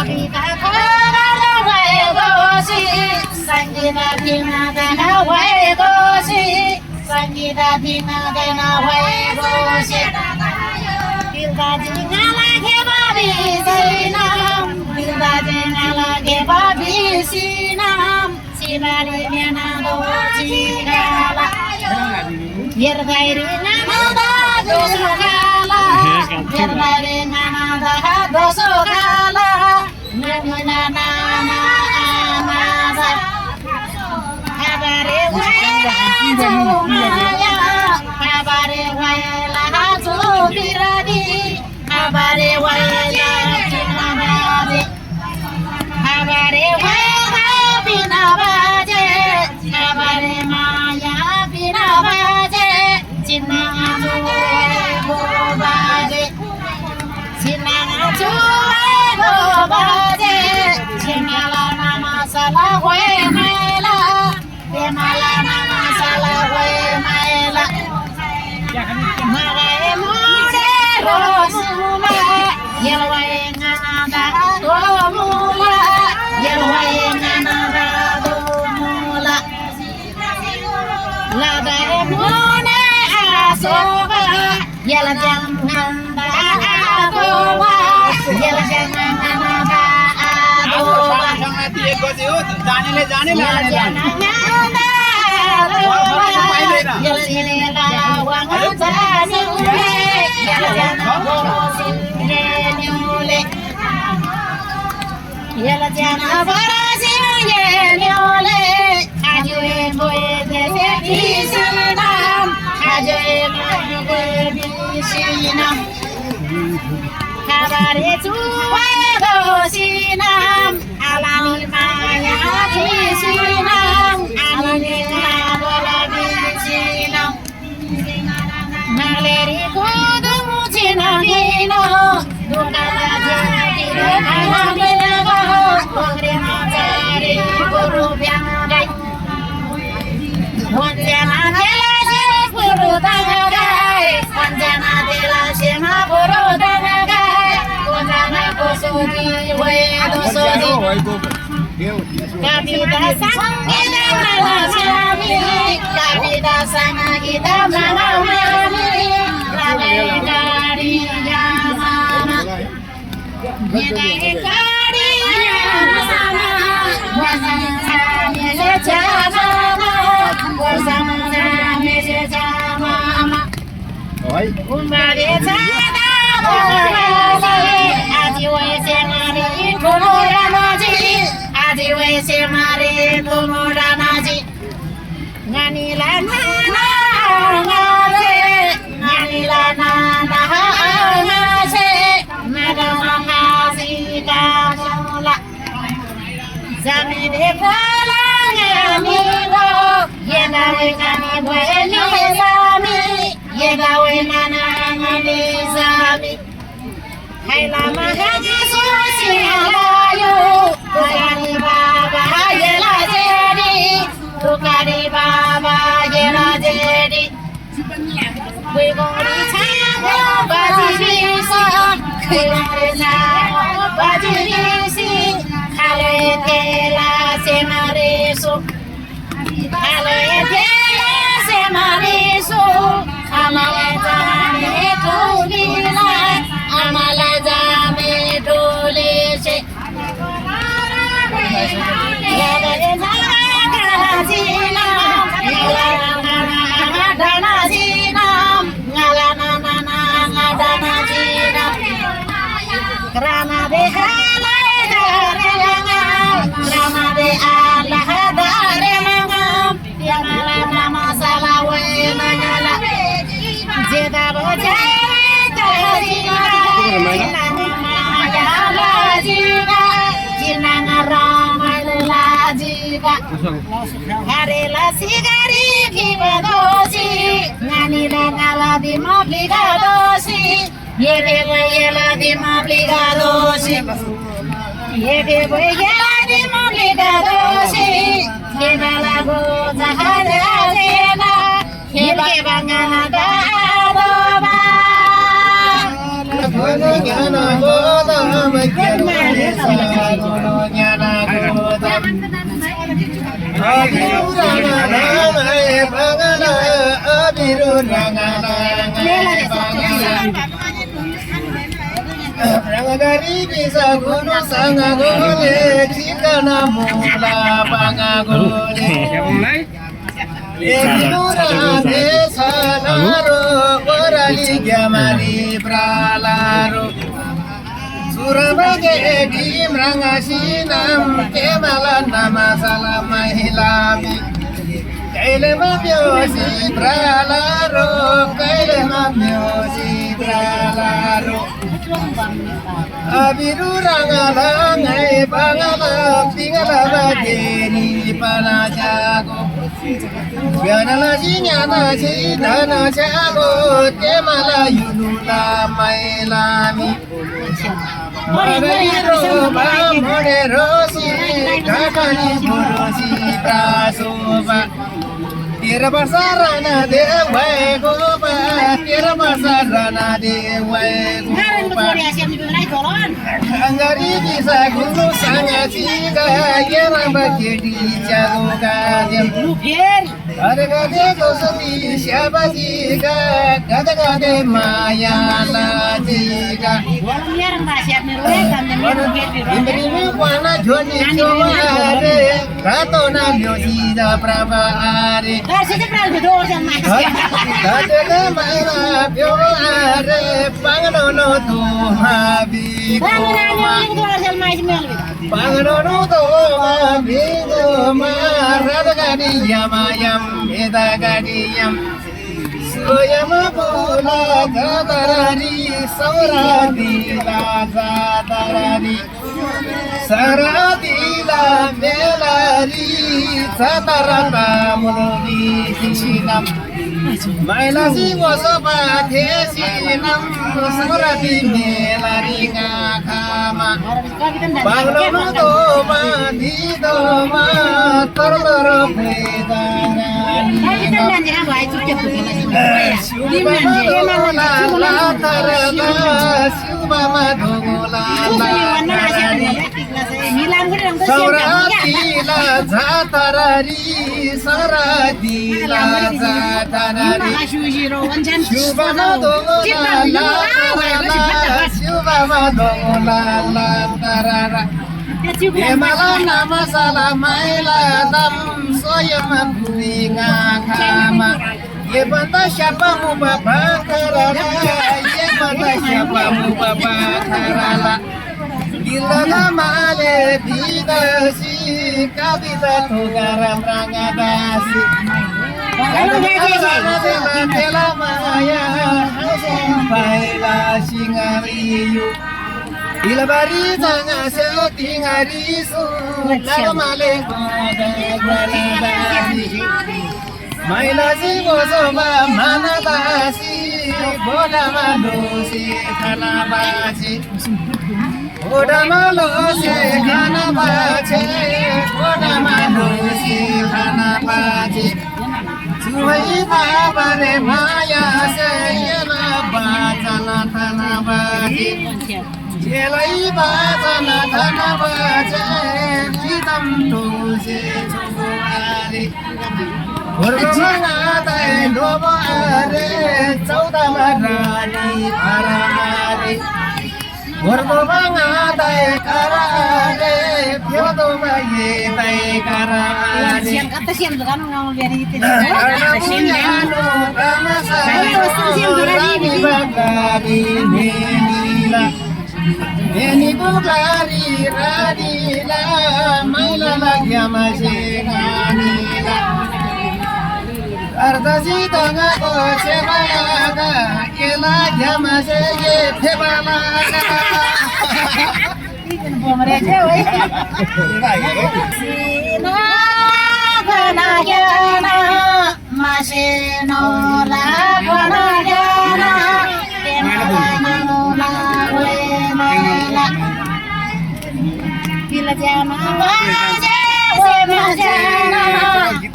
कविता भएको सङ्गीत दिँदैन भएको सङ्गीत दिँदैन भएको बिर्दाजी नलागे बिर्दाजी नलागे बिर्सिनाम सिबारी नेना दोचिगाला हेर्दै नाना दोसो गाला हेर्दै नाना दोसो गाला नमुना नाना आमा खबरे भएला माया खबरे भएला जो बिरादी खबरे भएला चिनाबाजे खबरे भएला बिना बाजे खबरे माया बिना बाजे चिना जो बाजे चिना जो बाजे चिनाला नामा सला होए मेला बेमाला नामा सला होए मेला मरे मोरे रोमुला यलवाए नाना रोमुला यलवाए नाना रोमुला लादाए मोने आसोबा यल जंगंदा आगोबा यल जंगंदा आगोबा जानेले जाने यल सिनेला वांग जानुले यल जंगो सिनेले यल जना बरासी न्योले आजुए बोए देसे किसनाम आजुए बोए बिसिनाम खबरे चुवा दोसिनाम आलानी माया किसनाम आलानी माया बिसिनाम नालेरी कोदो मुचिना दिनो दुकाला जाति खाना मिलबो कोरे माचारी गुरु ब्यांगाई वंजना देला से गुरु दंगाई वंजना देला से मा गुरु दंगाई वंजना कोसोदी वे दोसोदी कविता संगीता नलामी कविता संगीता नलामी रामे गाड़ी यामाना ये गाड़ी यामाना वसंता मेरे जामाना वसंता मेरे जामाना उम्मारे जाना बोले आजी वैसे मारे ठुलोरा नाजी आजी वैसे मारे ठुलोरा नाजी नानीला नाना नाचे नानीला नाना नाचे नाना नाची कामला जमीने बोला नीलो ये गावे गानी बोले सामी ये गावे नाना नानी सामी हैला महानी सोची आयो तुकारी बाबा येला जेडी तुकारी बाबा येला जेडी कोई गोरी छागो बाजी सा कोई गोरी छागो बाजी सी खाले तेला से मारे सो खाले तेला से मारे सो खाले जाने टोलीला आमाला जामे टोले से यादरे नागाजीना धनाजीना ngala nana nana धनाजीना रामा दे हाला दारे रामा दे आला दारे यमाला नामा साला वे नगला जेदा बोझे ताजीना Harela sigari kibadosi Nanila nala di mobligadosi Yede yela di mobligadosi Yede yela di mobligadosi Yeda lago zahara zena Yede bangana da adoba Gana boda मेरो रङलाई रङगरी बिस गुरुसँग गोले ठिकाना मुला बागा गोले राधे सनारो ओराली ग्यामारी ब्रालारो सुरबगे ढिम रङसिनाम केमाला नमासला महिलामी कैलेमा ब्योसी ब्रालारो कैलेमा ब्योसी ब्रालारो अबिरु रङलाङै बङला पिङला बागेनी पना जागो ज्ञानला जिज्ञाना छि धन छागो तेमाला युनुला मैलामी मरेरो मरेरो सी घाटनी गुरुसी प्रासोबा 13 वर्ष राना दे भएको बा 13 वर्ष राना दे भएको बा Angari bisa guru sanga ciga Yerang bagedi jago gadem Gade gade kosoti siapa ciga Gade gade maya la ciga Imbrimu wana joni chomare Rato na biosida prabhare Gade gade maya biore Panganono tuhabi Panganono tuhabi Bigoma Radhagadiyam Vedagadiyam Soyama Bula Gadarari Sauradila Gadarari Saradila Melari Satarata Muni Sinam Mailasi Wasoba Tesinam Saurati Melari Gakama Banglono Toma Didoma Tororo Vedagani Shubama Tarada Shubama Dogola Sauratila Zatarari Saradila Zatarari Shubama Dogola Shubama Dogola Tarara Yemala Namasala Maila Dam Soyama Buinga Kama Yebanta Shapa Mubaba Karala Yebanta Shapa Mubaba Karala Gila Male Bidasi Kabita Tugaram Rangadasi Tela Maya Paila Singariyu Ilabari Tanga Seo Tingarisu Lagamale Godagadasi Mailasi Bosoba Manadasi Bodamalusi Kanabasi Bodamalusi Kanabasi Bodamalusi Kanabasi Suhai Babare Maya Seyana Batana Tanabasi Jelai Batana Tanabasi Jidam Tusi Chubari Urgamanatai Dobare Chaudamarani Parare Urgamanatai Karare Pyodomaye Tai Karare Arnabuyanu Kamasarani Bagari Menila Meni Bugari Radila Maila Lagyama Sheganila Ardasi Tanga Kochebalaga Kela Gyama Sheye Phebalaga Sina Gana Gyana Maseno La Gana Gyana Kemala Wemala Kila Gyana Maje Wemajana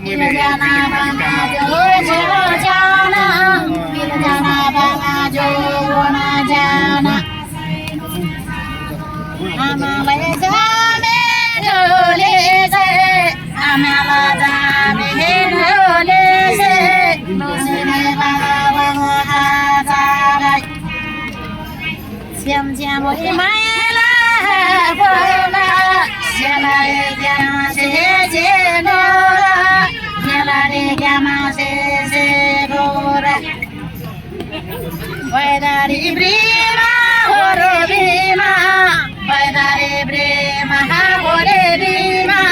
Kila Gyana Maje Wemajana Kila Gyana Maje Wemajana Amale Jame Dole Se Amala Jame Dole Se Dole Xem với mai là bờ la, xem lại nhà sẽ nó, xem lại nhà sẽ bờ la. Vai dari brima, hore brima, vai dari brima, hore brima,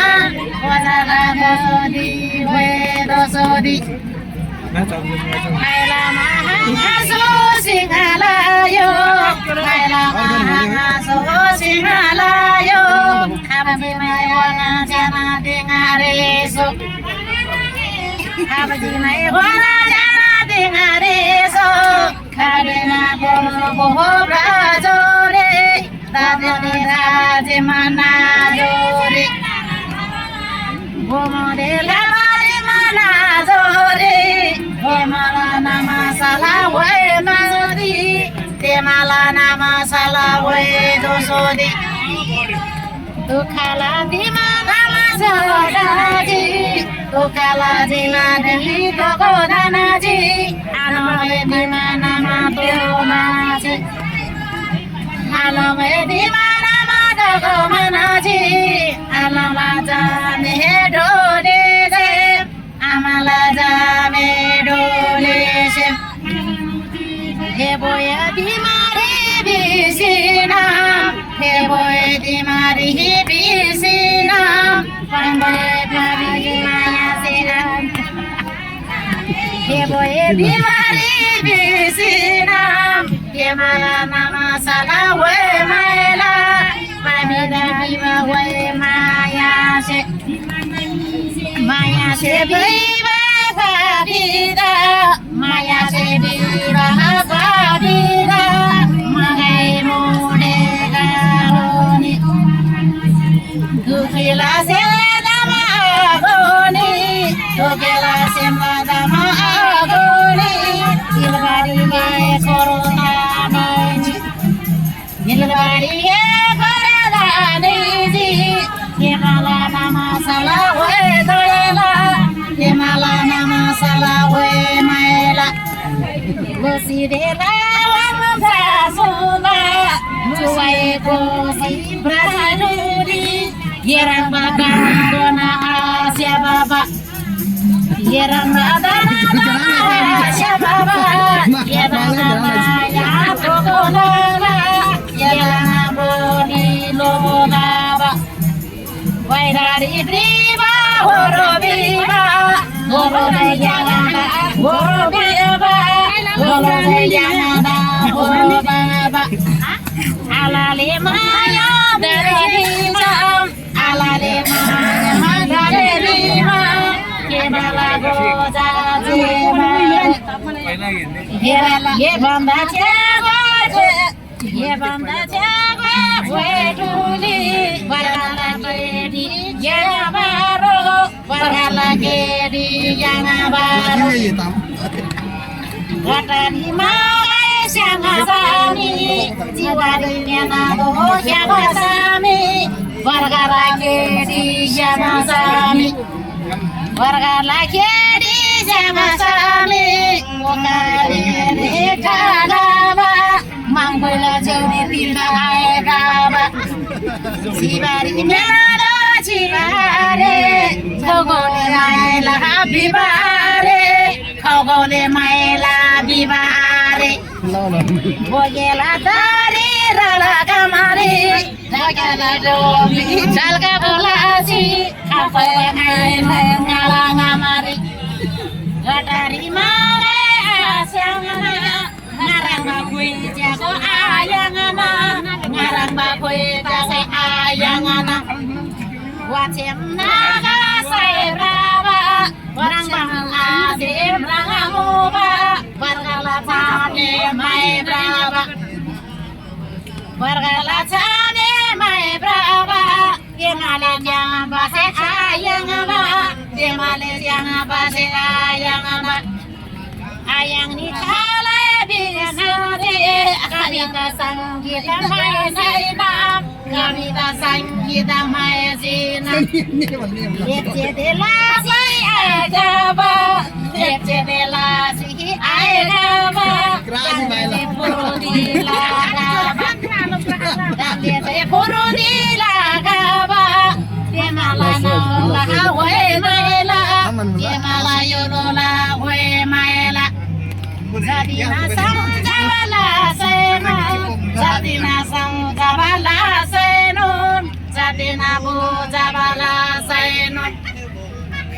wazala dosodi, we dosodi. Hai la mahaso singalayo, hai la mahaso singalayo, kami mai wana jana dengareso, kami mai wana jana dengareso, kami na boho brazore, radhe radhe manazore, bomo de la manazore. Mala nama salah we mazodi, mala nama salah we dosodi. Tu kala di mana mazodi, tu kala di mana di toko danaji, alo we di mana matu maji, alo we di mana matu manaji, alo laja mehedo de. Amala jame dole se he boy di mari bisina he boy di mari bisina pambe pari maya se he boy di mari bisina he mala nama sala we maila pamida biwa we maya se Maya se viva vida, Maya se viva vida, Magai mone garoni, Dukila se dama agoni, Dukila se madama agoni, Ilvari mae corona manji, Ilvari e corona niji, Yemala nama salawe. Malana masala we maela, gosi de la wamza sula, tuai gosi braziluri, yerang bakar dona Asia baba, yerang badana Asia baba, yerang ya tokonala, yerang boni lobaba, vai dari driba horobiba. Goro bayana, goro bayana, goro baba. Alale maya dari lima, alale maya dari lima. Kemala goza jema, ye banda jago, ye banda jago, weduli, barala kedi jabaro. Barala kedi yang baru, watani mai sami, jiwa dunia nado yang sami. Barala kedi yang sami, barala kedi yang sami. Wakari dekadaba, manggula jodi pindah kaba, sibari nado cibare. Kogole maela bibare, kogole maela bibare. Bogela dari rala kamari, jagala dobi jalga bolasi, apa yang ngala ngamari. Gadari mare asyangana, ngarang bakui jago ayangana, ngarang bakui jago ayangana. Wacem naga saya brava, barang barang asim rangamuba, bargala tane mai brava, bargala tane mai brava, yemale yang base ayang ama, yemale yang base ayang ama, ayang ni kala binasade, kavita sanggita mai naina, kavita sanggita mai zina. Lepce de la si ajaba, lepce de la si ajaba, kami puro di la Zadina samjabala seno, zadina samjabala seno, zadina bujabala seno.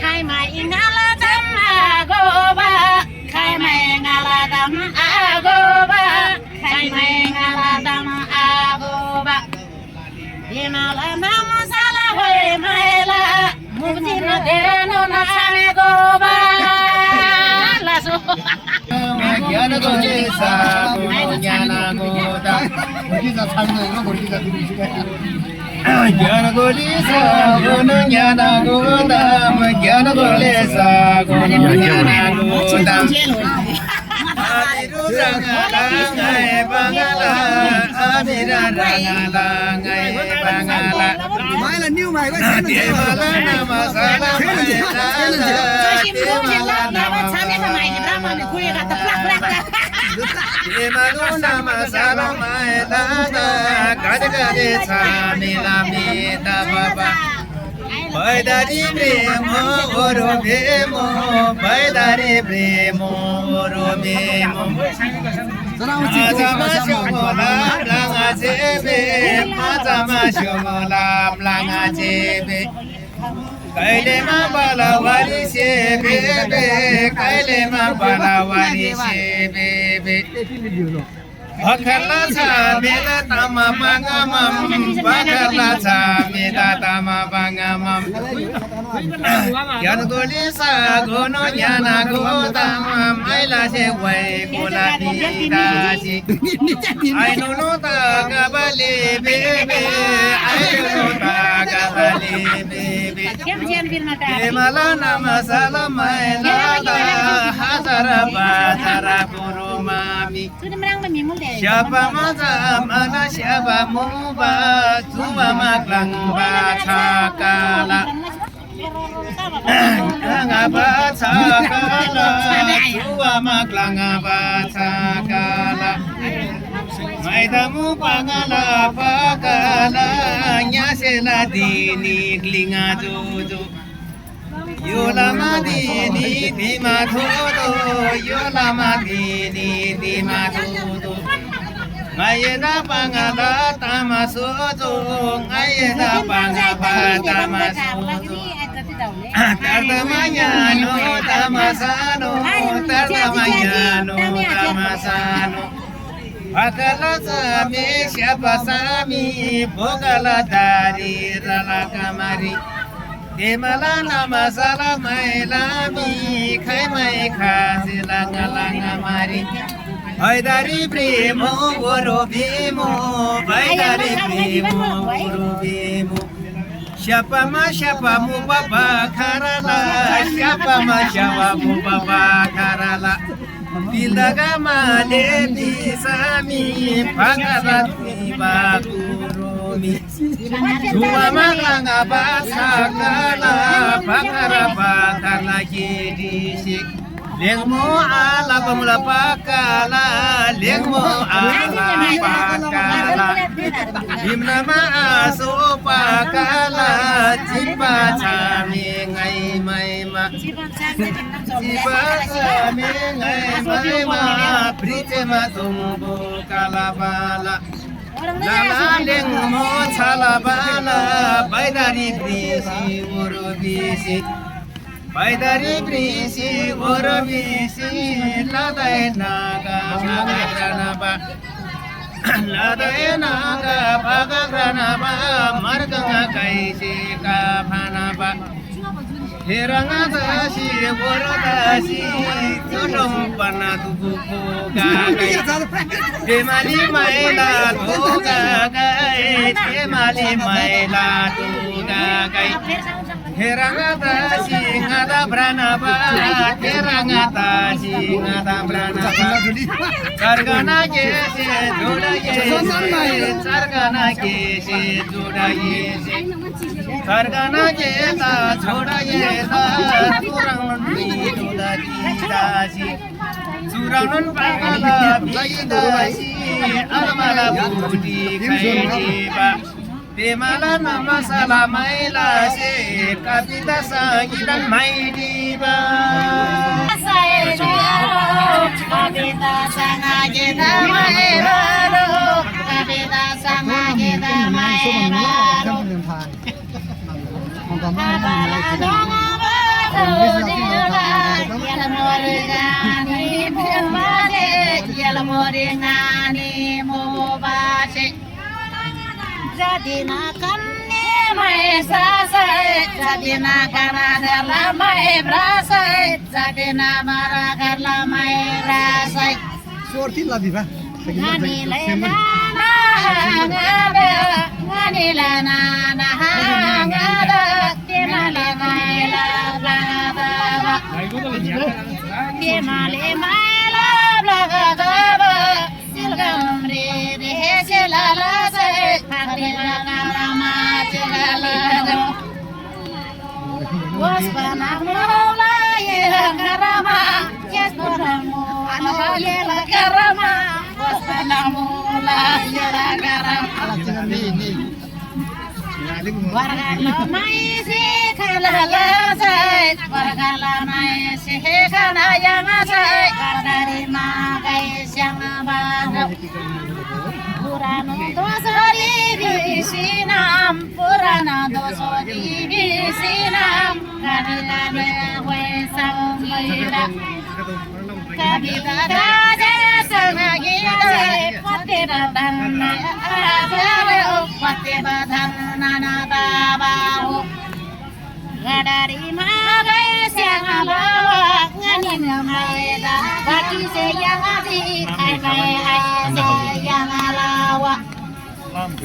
Khai mai ingala dam agoba, khai mai ingala dam agoba, khai mai ingala dam agoba. Himala nam sala hoy maila, muktina derano na same goba. Laso. ज्ञान गोले सागो ज्ञान गोदा मुझे सामने ना बोली जाती है ज्ञान गोले सागो ज्ञान गोदा ज्ञान गोले सागो ज्ञान गोदा आदिरु रंगाला गाय बंगाला आदिरा रंगाला गाय बंगाला माइला न्यू माइ को देवाला नमस्कार देवाला नमस्कार Emanu nama salamai dada gade gade chami lami dababa Baidari premo oro bemo Baidari premo oro bemo Mazama shomola blanga jebe Mazama shomola blanga jebe Kaile ma bala wali se bebe Kaile ma bala wali se bebe Bakharla cha mela tama bangamam Bakharla cha mela tama bangamam Yan goli sa gono yana godamam Aila se wai kola didasi Ai no ta gabale bebe Ai no ta gabale bebe Himala nama salamai lala Hazara batara guru mami Siapa mazam ana siapa muba Tuba maklang bacakala Kanga bacakala Tuba maklang bacakala Maidamu pangala pakala Nyasela dini klinga jojo Yola madini di mathodo Yola madini di mathodo Ngayena pangala tamasojo Ngayena pangaba tamasojo Tardamanya no tamasano Tardamanya no tamasano Bakala sami siapa sami Bogala dari rala kamari Demala nama salamai lami Khai mai khasi langa langa mari Baidari premo oro bimo Baidari premo oro bimo Siapa mu baba karala Siapa mu baba karala Bildagama ledi sami Pagarati bagurumi Dua malanga basakala Pakara bakala jedisik Lengmo ala pamula pakala Lengmo ala pakala Himnama aso pakala Jipa chami ngai maima Jipa chami ngai maima Pritema tumbu kalabala Lala lengmo chalabala Baidari brisi uru bisi Baidari brisi uru bisi Ladai naga magagranaba Ladai naga magagranaba Marganga kaisi kaphanaba Heranga dasi uru dasi Tudong pana tubuku gagai Temali maila tu gagai Temali maila tu gagai Heranga dasi ngada pranaba Heranga dasi ngada pranaba Sargana kese joda kese Sargana kese joda kese Sargana kesa joda kesa Turangun joda didasi Turangun pangala bidasi Almala budi kaidiba Temala nama salamai lase Kapita sangitan mai diba कविता सँग गीत माइबारो कविता सँग गीत माइबारो Jadina kanne mai sasai, jadina kanadala mai brasai, jadina maragarla mai brasai. Sorti la diva. Ngani lena ngada, ngani lena ngada, temale mai la blagada, temale mai la blagada, silgamri re silala se, harila karama silala. Waspana mula ye karama, yes boramu ye la karama, waspana mula ye la karama. Wargala mai se khalala sai, wargala mai se khala yang sai, wargari ma gai siang bana. Purana dosari bisinam, purana dosari bisinam, kadalane wesang lila. Kabita raja sangagita, pati badana abaro, pati badana nababaho. Gadari magai siang bawa, ngani maeda, baki se yang adi, hai mai hai se yang alawa.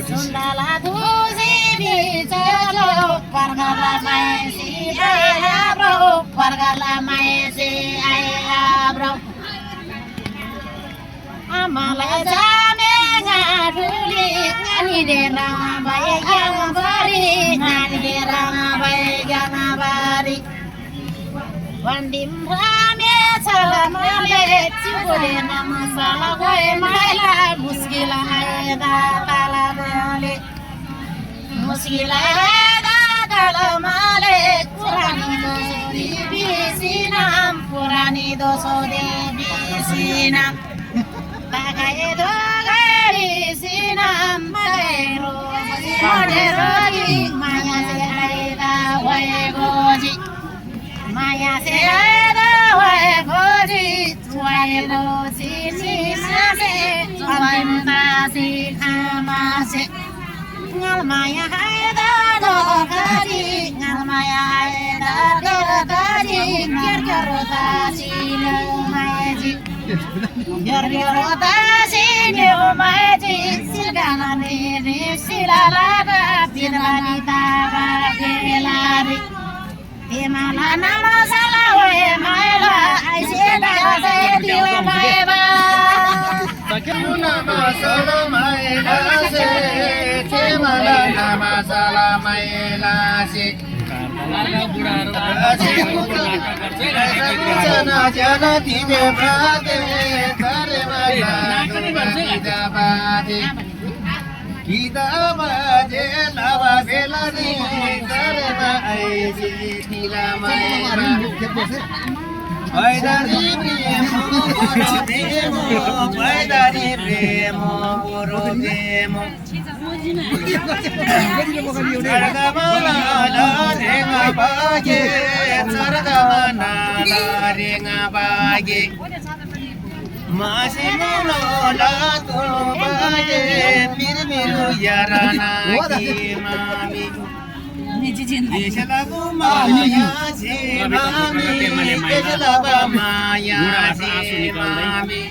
Sundala tuzi bijalo, wargala mai si ayabro, wargala mai si ayabro. Amala jame ngaduli, ngani derang bae yang bari, ngani derang bae yang bari. Wandim rame salamale, cibule nama salah gue maila, muskila aida talamale, muskila aida talamale, Purani doso di bisinam, Purani doso di bisinam, bagai dogari sinam, madero, madero di maya aida wae goji. Maya se ada wae goji, wae goji si nase, wae mutasi kamase. Ngal maya ada do gaji, ngal maya ada do gaji, ger rotasi ne maji, ger rotasi ne maji, silgana ne silalaga, pirani taga kelari. Emala nama salah wae maila, aisela saya diwe maeba. nama salah maila se, cemala nama salah maila se. Jana jana tije brate, kare mala tija bade. Kita baje lava belani, kare ma aiji tila maera. Baidari premo guru demo, baidari premo guru demo. Sargamana la renga bage, sargamana la renga bage. Masimono la tu bage, miru yarana ki mami. Ijala maya se mami, ijala maya se mami.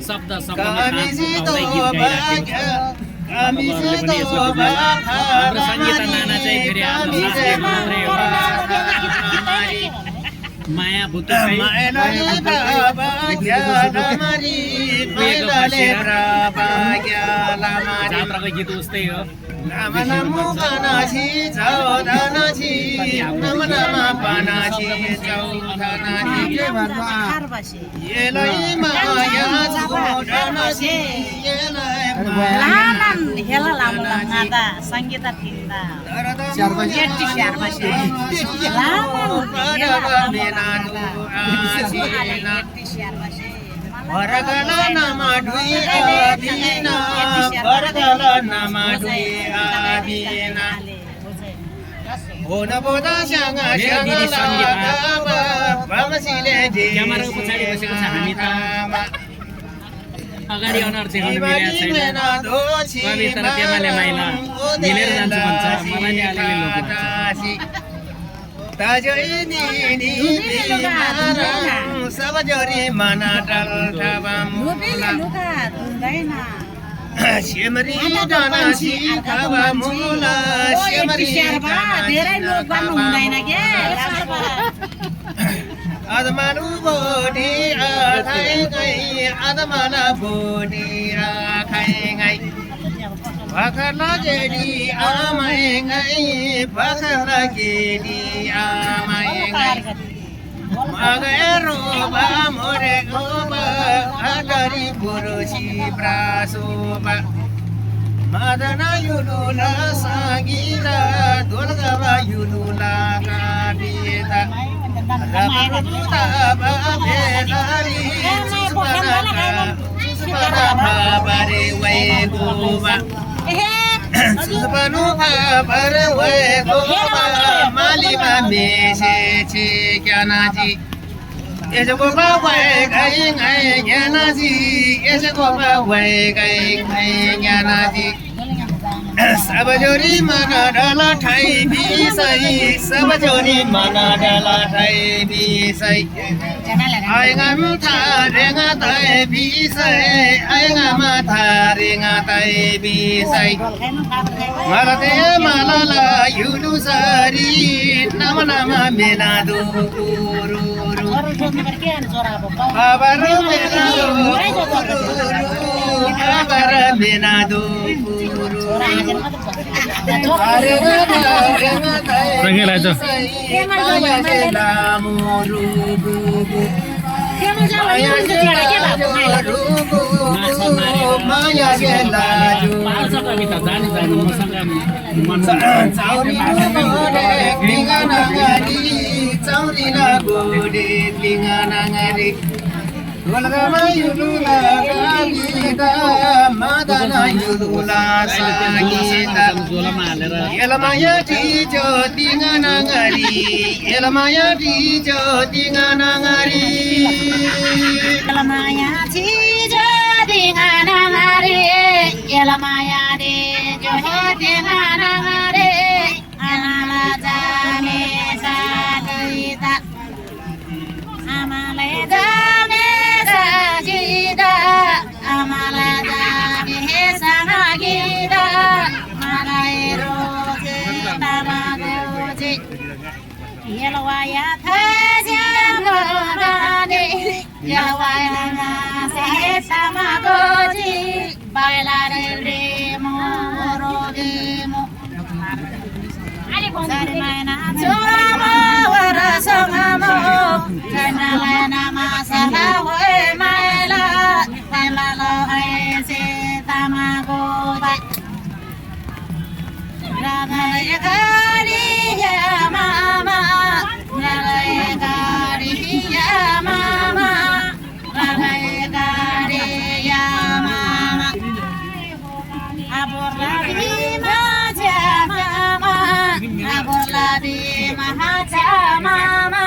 Kami si to baga, kami si to baga, kami si Maya butuh Maela baga lamari, maela baga lamari. Jatra gitu stay yo. Nama nama panasi, jauh danasi, nama nama panasi, jauh danasi. Yelai maya jauh danasi, yelai maya. Laman hela laman ngada sanggita tinda. Jadi siapa sih? Laman hela laman ngada. Jadi siapa sih? Varagala nama dui adina, varagala nama dui adina. Bona bona sanga sanga lama, bamasile di. क्यामेराको पछाडि बसेको छ हामी त अगाडि अनुहार देखाउन मिलेको छैन कवि तर त्यमाले माइला मिलेर जान्छ भन्छ मलाई नि अलिअलि लोभ लाग्छ ताजैनी नि सब जोरी मना टल ठबम सेमरी डाना सी खावा मुला सेमरी धेरै लोभ गर्नु हुँदैन के आदमानु बोडी आखाइ गई आदमाना बोडी राखाइ गई भखला गेडी आमाइ गई भखला गेडी आमाइ गई मगेरो बा मोरे गोबा आदरी पुरुषी प्रासोबा मदना युलुला सागिरा दुर्गा युलुला काबिता रबुता बाबेदारी सुबना बाबरे वे गोबा सुबनु बाबरे वे गोबा मालिमा मेसे छे ज्ञानाजी यसको बाबा गई गई ज्ञानाजी यसको बाबा गई गई ज्ञानाजी सब जोरी मना डाला ठाई बिसई सब जोरी मना डाला ठाई बिसई आएगा माथा रेंगा ताई बिसई आएगा माथा रेंगा ताई बिसई मरते मालाला युलु सारी नम नम मेना दो रू आबर मेना दो आबर मेना दो रंगीला जो Dolgama yulula gita, madana yulula sagita. Elamaya tijo tingana ngari, elamaya tijo tingana ngari. Elamaya tijo tingana ngari, elamaya tijo tingana ngari. Amala jane sadita, amala jane sajida, amala jane sanagida, malairo je namagoje, yelwaya thajamorane, yelwaya se samagoji, bailare remo rodemo. Sarmana choramo warasamo, kanalana masala hoy maila, tamalo hoy se tamago ba. Radha gari ya mama, radha gari ya mama, radha gari ya mama. Aborlabi maja mama, aborlabi maja mama,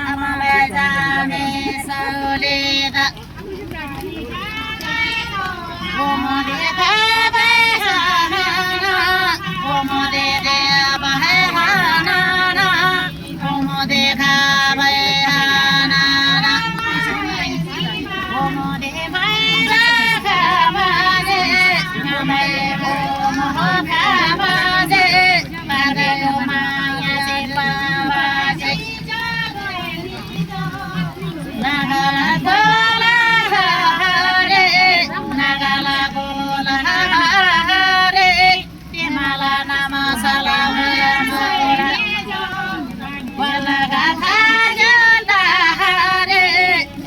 amale jane solida. Como de bahana, como de bahana, como de bahana, como de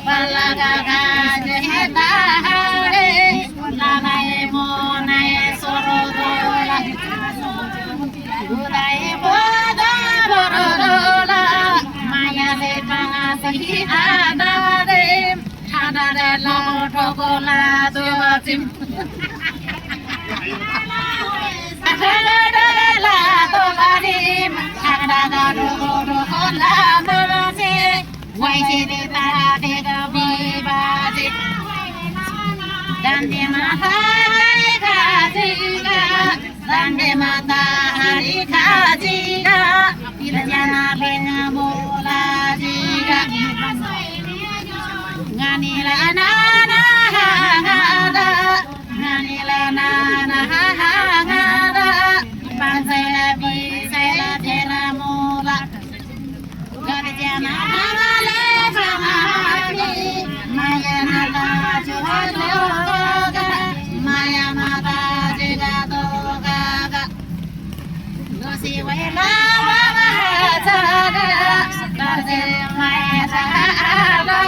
Walaga ठोकोला दोचिम डोला दोबारिम आगडा ठोकोला दोचे वाइसिरे तारा देगा बिबाजे Dande mata hari kajiga, dande mata hari kajiga, pilajana bena bola jiga. Nganila na hangada, nganila na hangada, pansela bisela tela mola. Garjana male famani, maya nala jojo. Maya mata jega toga ga, dosi wela baba jaga, tarje maya jaga,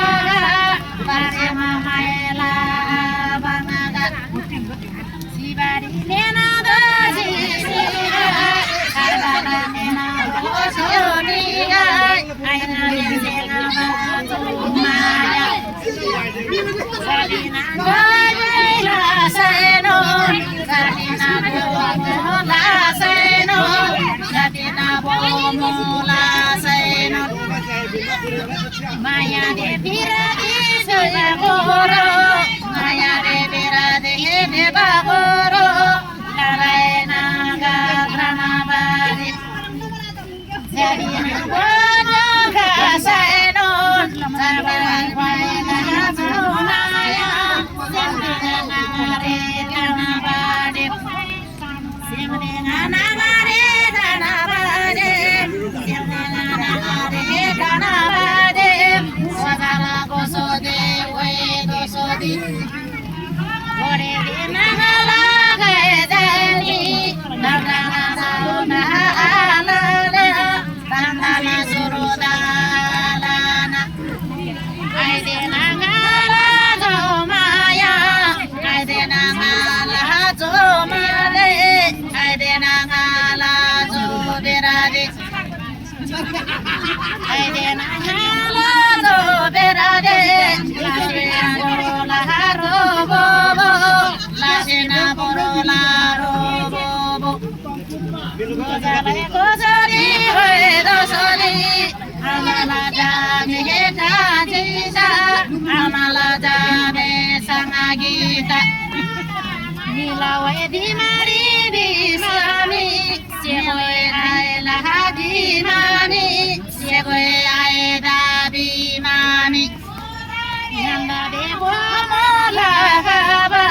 tarje maya banga, sibari nena dosi siga, karana nena dosi oniga, aina nena batu maya, sabina la seno, sabina la seno, sabina la seno. Maya de pira de soya goro, Maya de pira de bagoro, la reina gatrana bari. Sabina bono kaseno, sabina guayna sunaya, sabina nare dana bari. Sabina nare dana bari, sabina nare dana bari. Sagala gosode we dosodi, ore dinagala gaedani, nagala saluna alala, tandala surudalana. Aide nagala jomaya, aide nagala jomale, aide nagala joberade, aide nagala joberade, la robobo, la sena borola robobo. Gozale gozali hoye dosoli, amala jame tajisa, amala jame sangagita. Nilawe di mari di mami, siawe aela di mami, siawe aeda di mami. Nanda debo mola haba,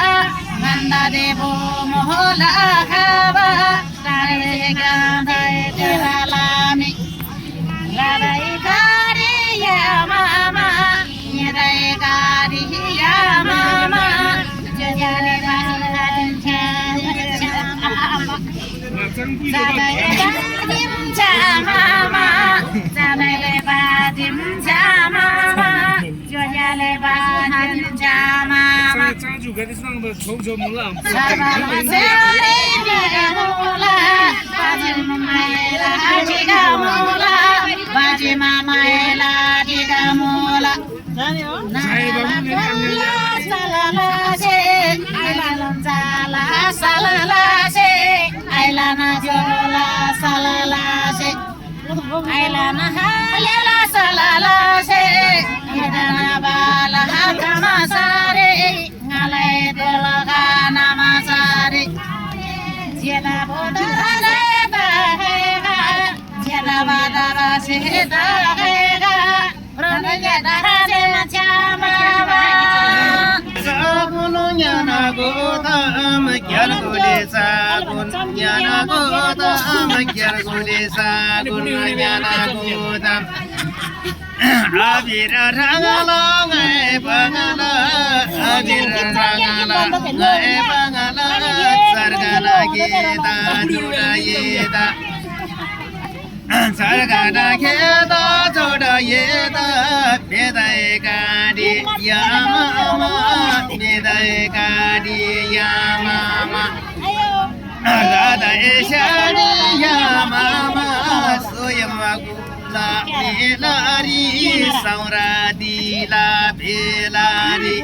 nanda debo mola haba, tare ganda eteralami. Radai kari ya mama, yadai kari ya mama, jajale baharan chama. Zadai badim chama, zadai badim chama, jajale baharan chama. 张主跟你上的求求木浪。 Ailana halela salalase, idana bala hakamasare, ngalai telaga namasare. Jela bodara bahega, jela badara sehega, pranaya dara machama. Sabununya nagota magyar gudesa, gunya nagota magyar gudesa, gunya nagota. Abira rangala ngai bangala, abira rangala ngai bangala, sargala kita joda yeda, sargala kita joda yeda, beda ekadi ya mama, beda ekadi ya mama, rada eshani ya mama, soyamagu. La belari, saura di la belari.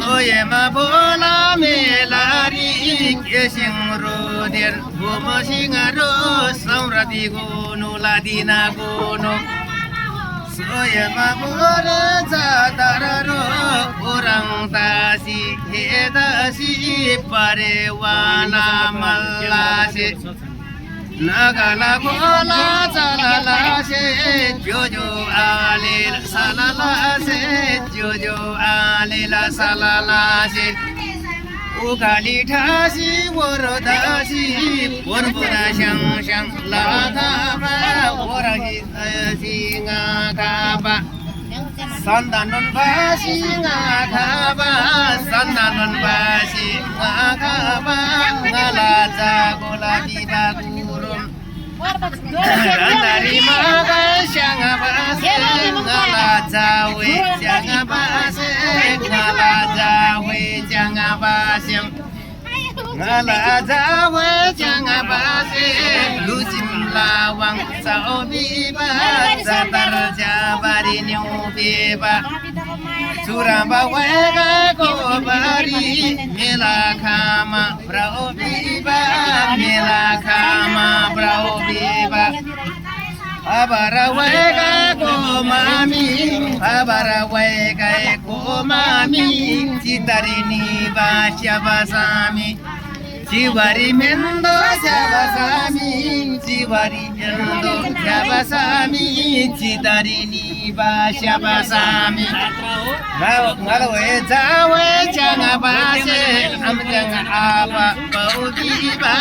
소예마 보나 메라리 계싱로델 보머싱아로 성라디고 놀라디나고노 소예마 보나 자다라로 오랑다시 해다시 파레와나 말라시 나가나 고라 자라라세 조조 알릴 살라라세 조조 알릴 살라라세 우갈리 타시 워로다시 원부라 샹샹 라가바 오라기 싱아가바 산다는 바싱아가바 산다는 바싱아가바 나라자 골라기바구 Randari maga shanga base ngala jawe shanga base ngala jawe shanga base ngala jawe shanga base lusim lawang saobi ba sabar jabari nyubi ba suramba wega kobari mela kama praobi ba mela kama praobi ba abara wega komami abara wega komami citarini ba syabasami jiwari mendo syabasami jiwari mendo syabasami citarini ba syabasami ngalawe jawe jangan base amjang apa bau biba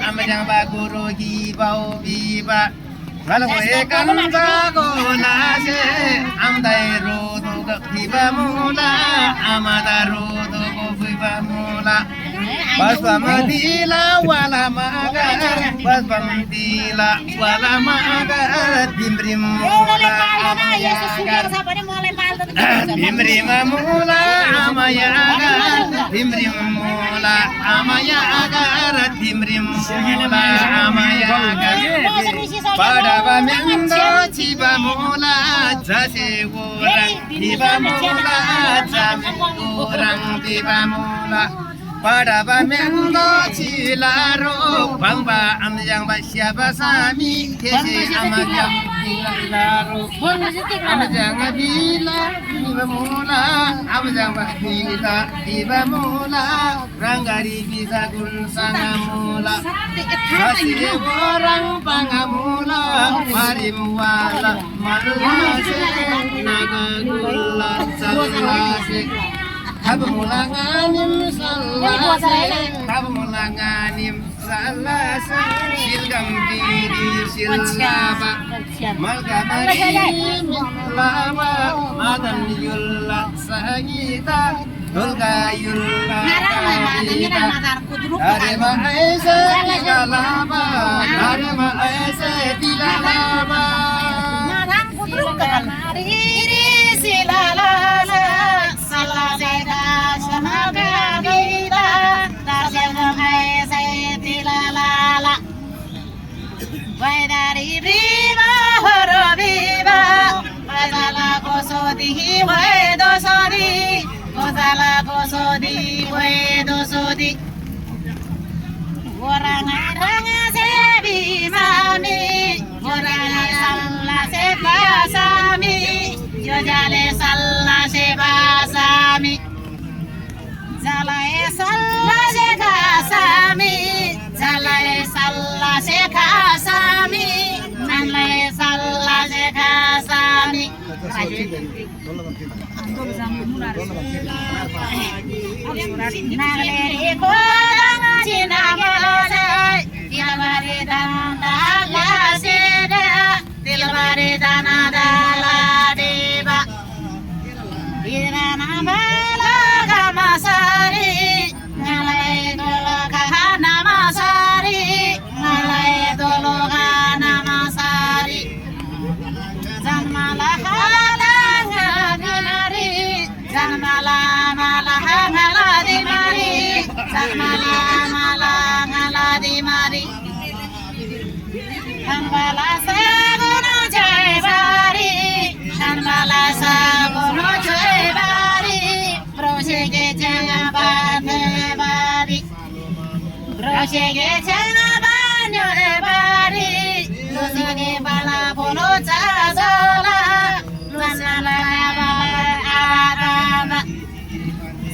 amjang ba guru gi bau biba ngalawe kan jago nase amdai rodo biba mula amada rodo biba mula Baspamadila wala magar Baspamadila wala magar Bimbrim mula amayagar Bimbrim mula amayagar Bimbrim mula amayagar Bimbrim mula amayagar Padava mendo ciba mula Jase orang ciba mula Jame orang ciba mula Padava mendo cilaro Bangba amjang basyaba sami Kese amjang cilaro Amjang bila Diba mula Amjang bila Diba mula Ranggari bisa kunsanga mula Masih orang pangamula Marim wala Marulase Naga gula Salase Kamulanganim salase Kamulanganim salase Silgam diri silaba Malgamari milawa Madan yulla sagita Dulga yulla sagita Harima aise tigalaba Harima aise tigalaba Madam kudruk kanari silalala salase shamaga vida dasena aise tilalala Vaidari viva horo viva Vaidala kosodi vaido sodi Kozala kosodi vaido sodi Oranga ranga se bimami Oranga salla se basami Yojale salla se basami Zalae salla se kasami Zalae salla se kasami Nalae salla se kasami Nagleri kodang cinamalai Dilbari dandala seda Dilbari danadala deba Irana balaga masari Ngalai dologa namasari Ngalai dologa namasari Zanmala halang ngadinari Zanmala malaha ngaladi mari Zanmala malaha ngaladi mari Zanmala saguno jai bari Zanmala saguno jai bari Prosege jai Moshege chana banyo e bari, Luzini bala polo chazola, Luzala bala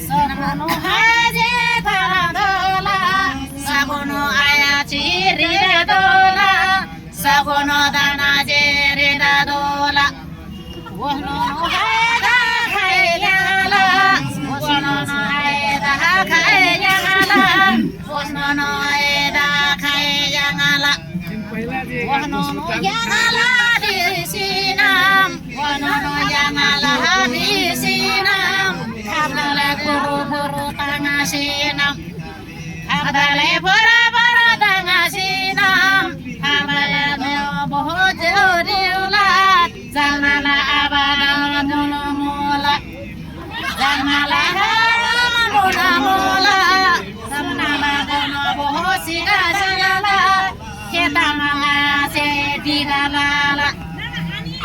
Sonono haje paradola, Sagono ayachi ridola, Sagono danaje ridola, Wono haida kayala, Wono haida kayala, Wono haida kayala, Wono yangala disinam, Wono yangala disinam, Abdale buru tangasinam, Abdale buru tangasinam, Abdale boho jodiula, Zanala abada mula, Zanala mula mula, Zanala boho sida sala, Kita manga se digalala,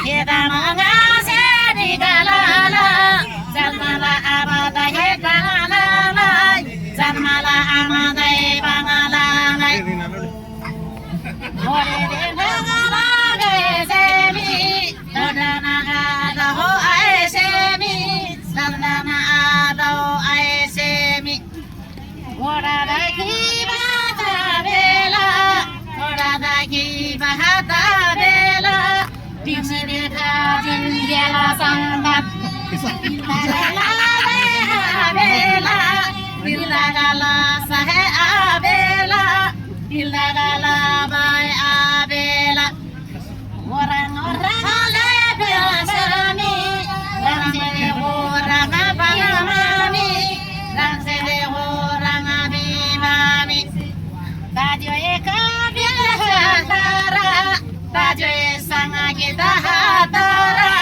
Kita manga se digalala. Zanmala amada ye bangalala, Zanmala amada ye bangalala. Hore de nagala ge semi, Dodana ada ho ae semi, Dodana ada ho ae semi. Hora da ki bahata bela, Hora da ki bahata bela, Dimi de kajin yala sangat. Dilagala sahe abela, dilagala bai abela. Orang ale bersami, langsede orang abamami, langsede orang abimami. Tajo eka bihatara, tajo sanga kita hatara,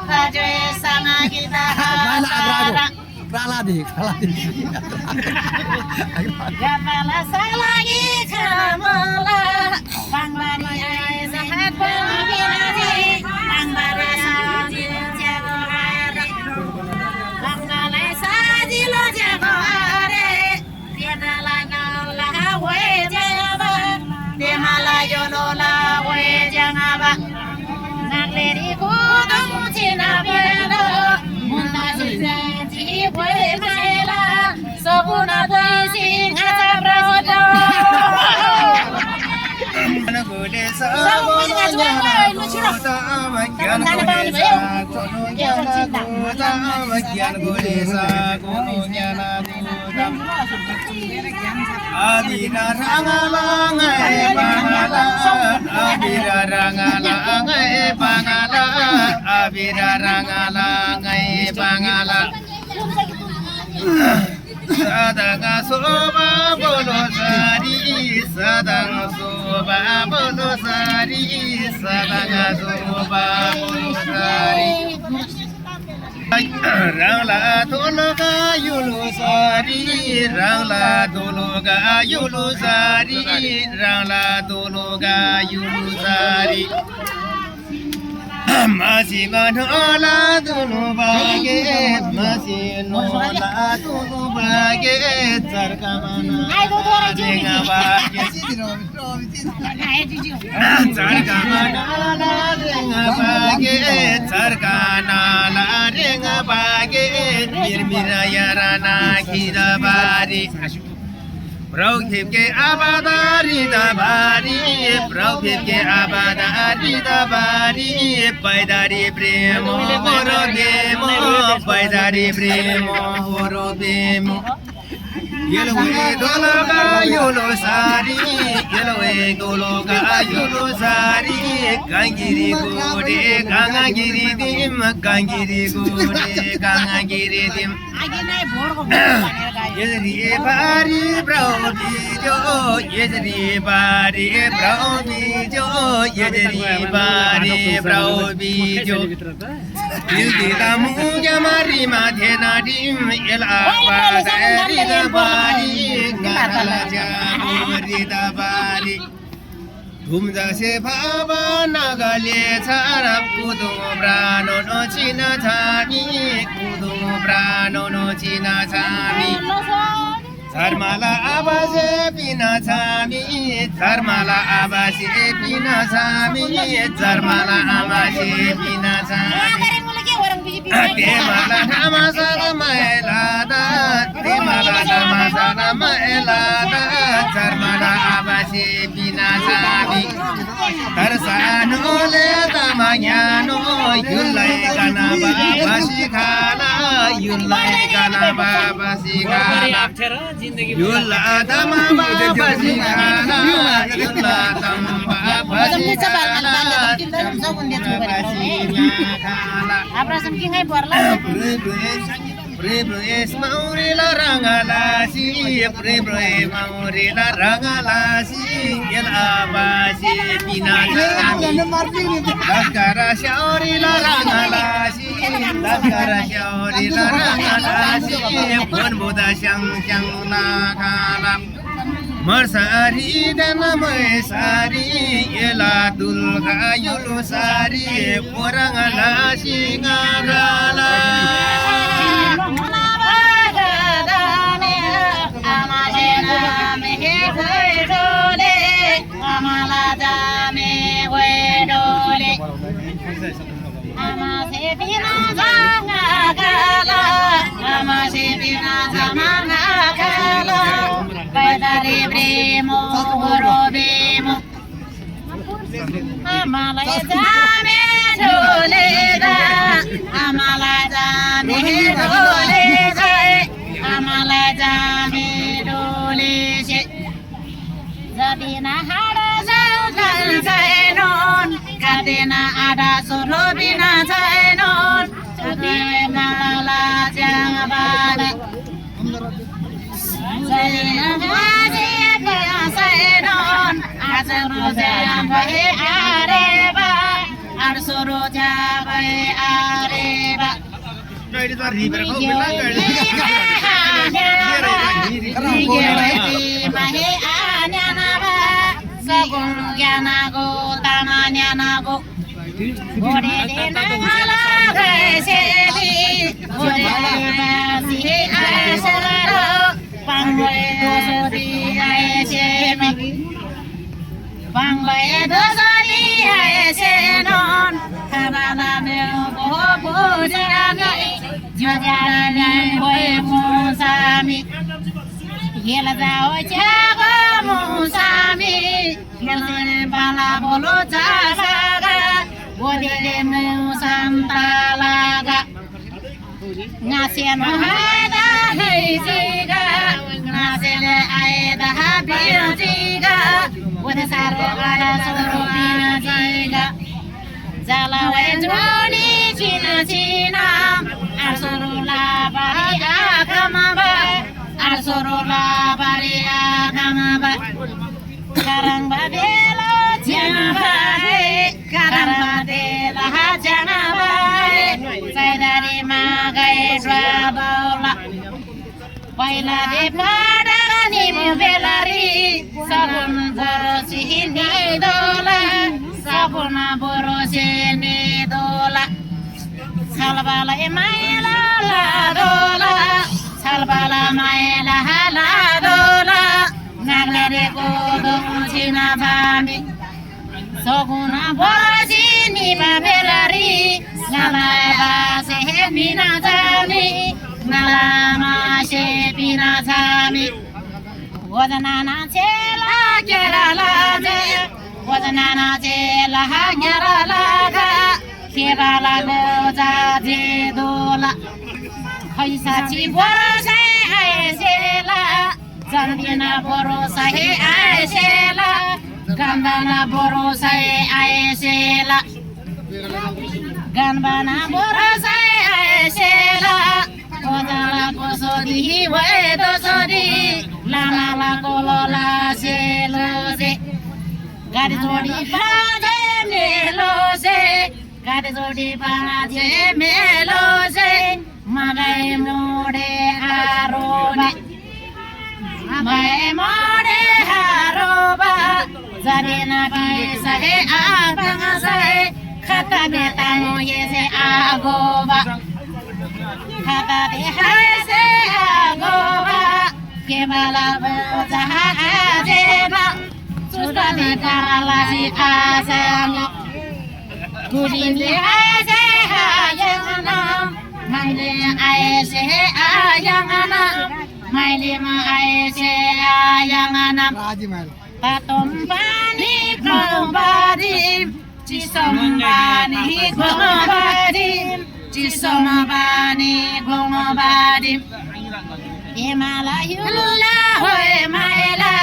tajo sanga kita hatara. Kalah deh. Gamala salagi kamala, panglani ay sehat panginaji, panglani sajil jago are, panglani sajil jago are, tiada lagi lah we jaba, tiada yono lah we jangaba, nagleri kudung cina bela, muntasi janji we mela. Sabuna daising hasabrado. Gode sabuna jana gota magyan gode sa kono jana gota magyan gode sa kono jana gota. Adira rangalang ay bangala, abira rangalang ay bangala, abira rangalang ay bangala. Sadang soba bolo sari, sadang soba bolo sari, sadang soba bolo sari. Rangla tologa yulu sari, rangla tologa yulu sari, rangla tologa yulu sari. Masih manola tunu bage, masih nola tunu bage, sarkamana dengan bage, sarkamana dengan bage, sarkamana dengan bage, mirmiraya rana kita bari. Prauhib ke abadari dabari, prauhib ke abadari dabari, paidari premo horo demo, paidari premo horo demo. Yellowe dologa yolo sari, yellowe dologa yolo sari, kangiri gode, kangiri dim, kangiri gode, kangiri dim. Yedri bari brau bijo, yedri bari brau bijo, yedri bari brau bijo. Yedri kamu jamari madhena dim, elapa dari dabari, ngala jamuri dabari. Gumza se baba nagale charap kudung brano no china chani, kudung brano no china chani. धर्मला आवासे पिना छामी धर्मला आवासे पिना छामी धर्मला आवासे पिना छामी ते मला नामासार मैलादा ते मला नामासार मैलादा धर्मला आवासे पिना छामी तरसानुले तमायानो युल्लाई गाना बाबासी खाना युल्लाई गाना बाबासी खाना युल्ला तमा बाबासी खाना युल्ला तमा बाबासी खाना Prebres maurila rangalasi prebres maurila rangalasi yel abasi pinagami daskara shaurila rangalasi daskara shaurila rangalasi pun buddha syang nakalam Marsari dan Maisari Yeladul Kayulu Sari Orang alasi ngarala Zabina hada zagan zainon, kadena ada surubina zainon, kadena la jangabana. Zabina hada zainon, asuru jambai areba, asuru jambai areba. Jadi tu river kau bilang kali. Sagungyanago tamanyanago ore denala gaiseli ore basi asaro pangwe dosodi aesemi pangwe dosodi aesenon kanana me bobo jaragai jojara hoy musami yela dao chago musami yela bala bolo chasaga bodile musam talaga ngasen hada heisiga ngasen aida habijiga wada sarga surubina jiga jala wejoni china china asurula bari akamaba asurula bari akamaba karang badela janabare karang badela janabare saidari magai swabola paila de padani belari sabun borosi ni dola sabuna borosi ni dola salbala emaila la dola salbala maila hala dola naglare kodo china bambi soguna borosi ni babelari nala se mina jami nala ma se pina jami wadanana chela kerala je wadanana chela kerala ga kerala doja je dola khaisa chi borosai aisela jandina borosai aisela gandana borosai aisela ganbana borosai aisela odala kosodi wedo sodi lama la kolola selose gadi jodi baje melose gadi jodi baje melose magai mode aroba mai mode aroba zadina bai sahe abanga sahe khata beta no yese agoba khata de haise agoba ke bala jahajena sudah dikaralasi asam gudinli aise ayana maile aise ayana maile ma aise ayana patombani gombadi cisombani gombadi cisombani gombadi Himalayula hoy maila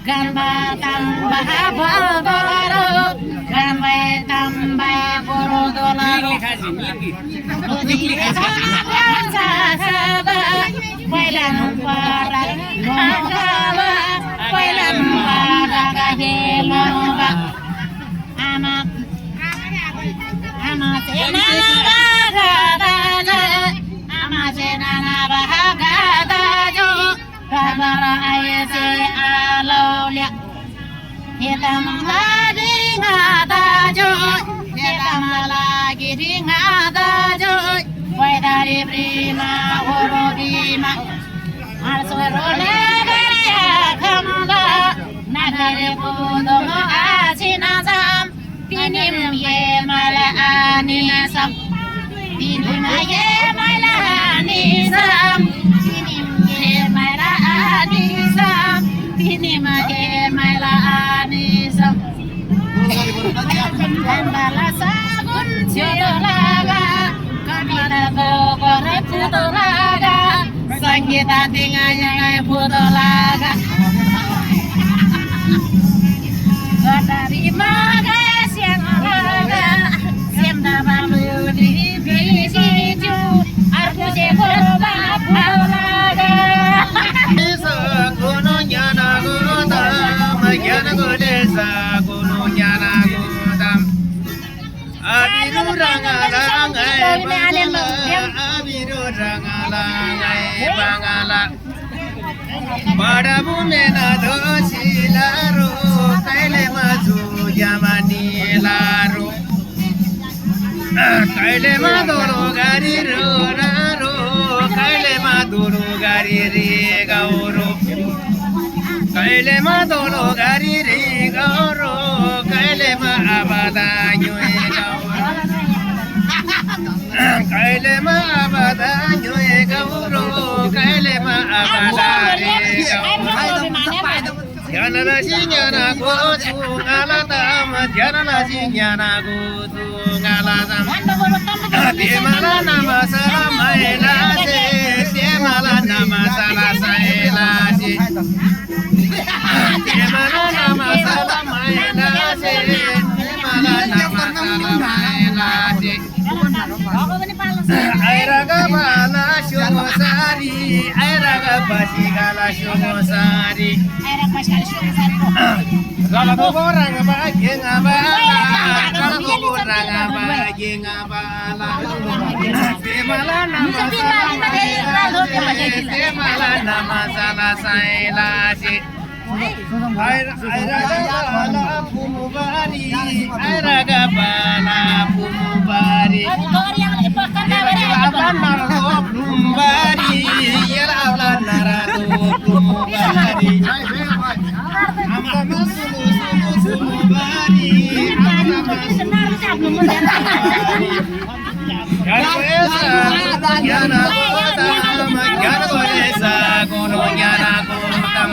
gamba tamba bodoro gamba tamba bodoro udi sa sa bailan para gamba bailan para helova ama senana Kabara ayase alaulia Hitam lagi ngadajo Hitam lagi ngadajo Wai dari prima horobima Arsoro negara kamda Nagare kudomo asinasam Pinim ye mala anisam Pinim ye mala anisam Ini mage mala anisam Kambala sabun ciolaga Kamita gogore putolaga Sangita tinganya putolaga Dari maga siang olaga Siam dabalu di bisiju Aku sekolah pulaga Pada bumena dosi laro, kaile maju jamani laro. Kaile madoro gari raro, kaile madoro gari re gauro. Kaile madoro gari re gauro, kaile ma abada nyoe gauro. Kaile ma abada nyoe gauro, kaile ma abada re gauro. Jana la sinyana gotu ngalata ma jana la sinyana gotu ngalata. Temala nama sala maela se, temala nama sala saela se. Temala nama sala maela se, temala nama sala maela se. Airaga bala shomosari, airaga basigala shomosari. Kalau orang bagi ngabala, kalau orang bagi ngabala. Temala nama sala saela se. Airaga pumubari, airaga bala pumubari. Yela narado pumubari, yela narado pumubari. Amma masulu pumubari, amma masulu pumubari. Yana golesa kono yana kotam.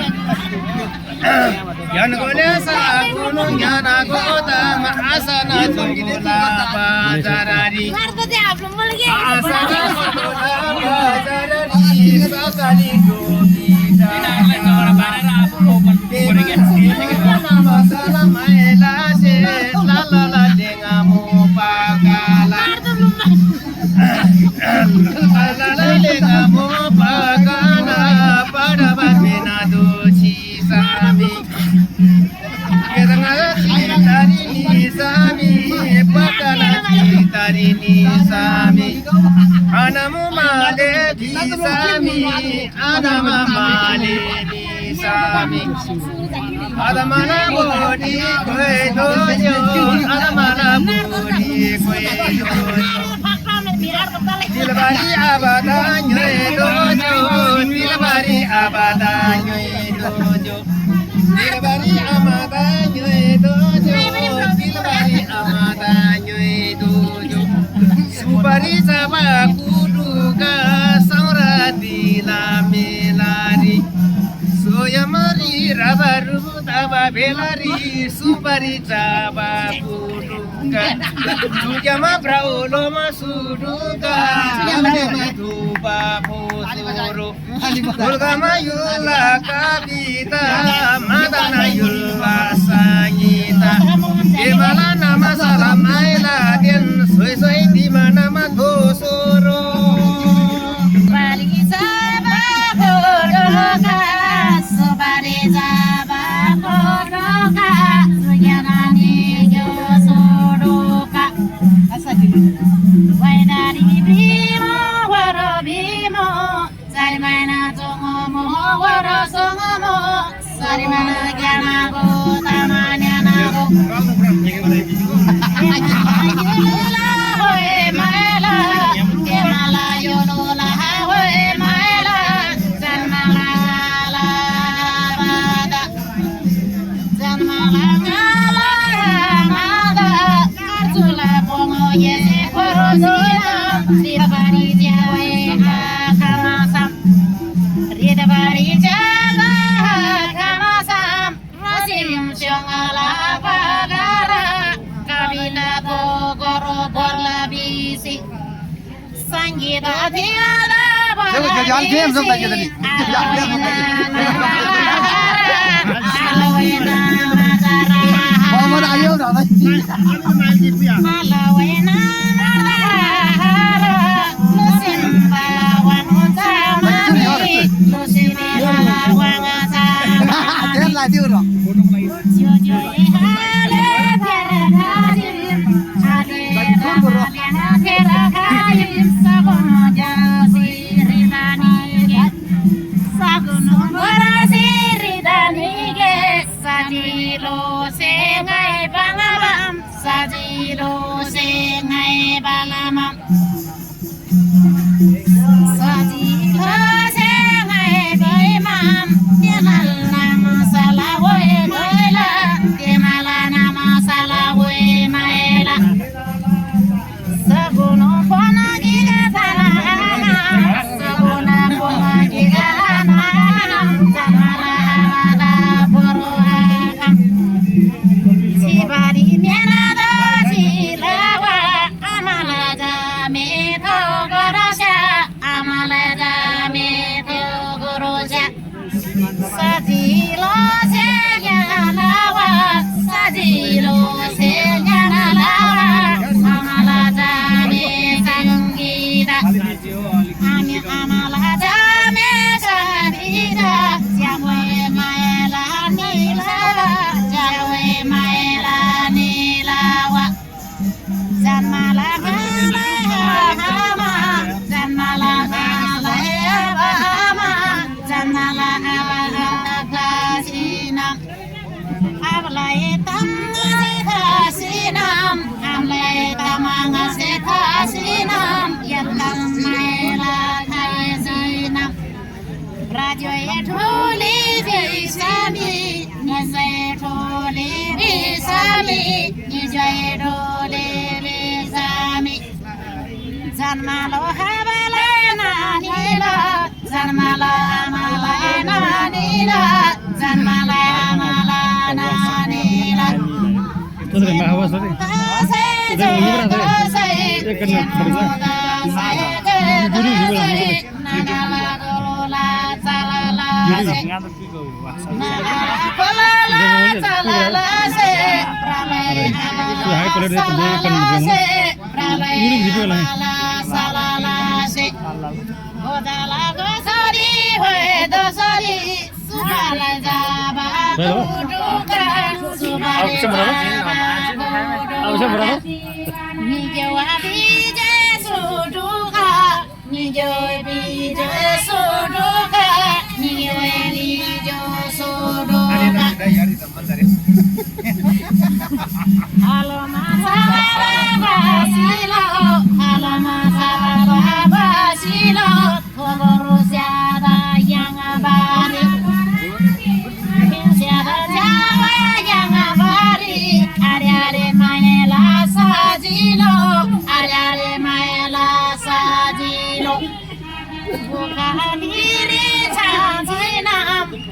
Yan golesa kono yana kotam. Asana tungula bajarari. Asana tungula bajarari. Sakali gopita. Masala maela se la la la dengamu pagala. La la dengamu pagala pada bapena doci sami. Kedanga citari ni sami pagala citari ni sami. Anamu male di sami, anama male di sami. Adamana bodi koi dojo, adamana bodi koi dojo. Dilbari abadanyo dojo, dilbari abadanyo Rabaru taba belari supari taba puduka Jujama braulo masuduka Yama tuba posuru Ulgama yula kapita Madana yulva sangita Dimana nama salam aila den Soy soy dimana matosoro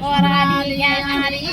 Orali yang hari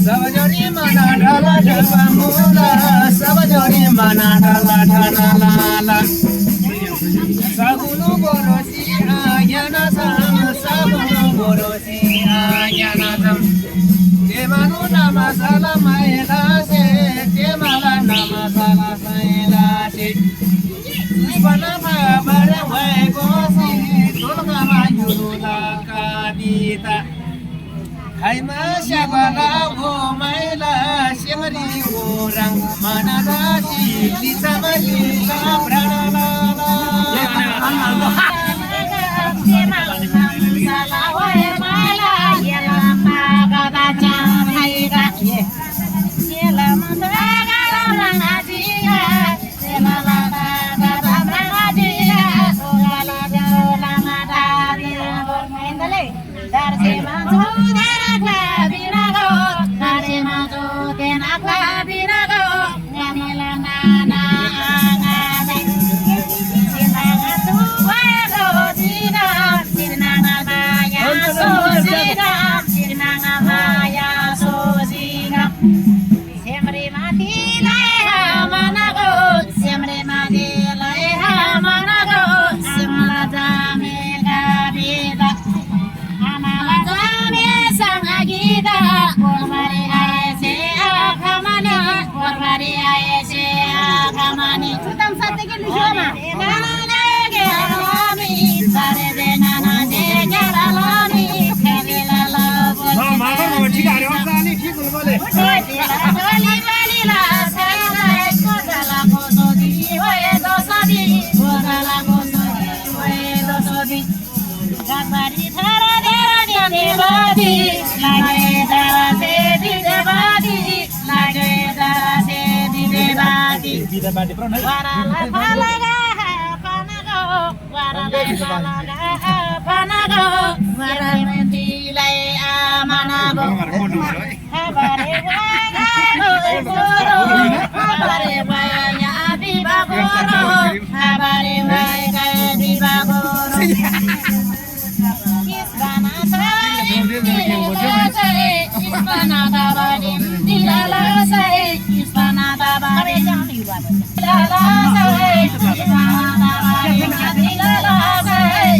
Sabajori mana dala dala mula, sabajori mana dala dala la. Sabunu borosi ayana sam, sabunu borosi ayana sam. Demanu nama sala maela se, demala nama sala maela se. Suspana bara wai gosi, tolga mayuru la kadita. Hai masyabala wo maila syamari orang mana dasi lisa malika pranala Body, waralai palaga panago waralai palaga panago waralai tilai amanago habare waga goro habare waya bibagoro habare waya bibagoro isbana sai isbana dabari dilala sai isbana dabari dilala sai isbana dabari dilala sai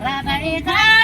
Radha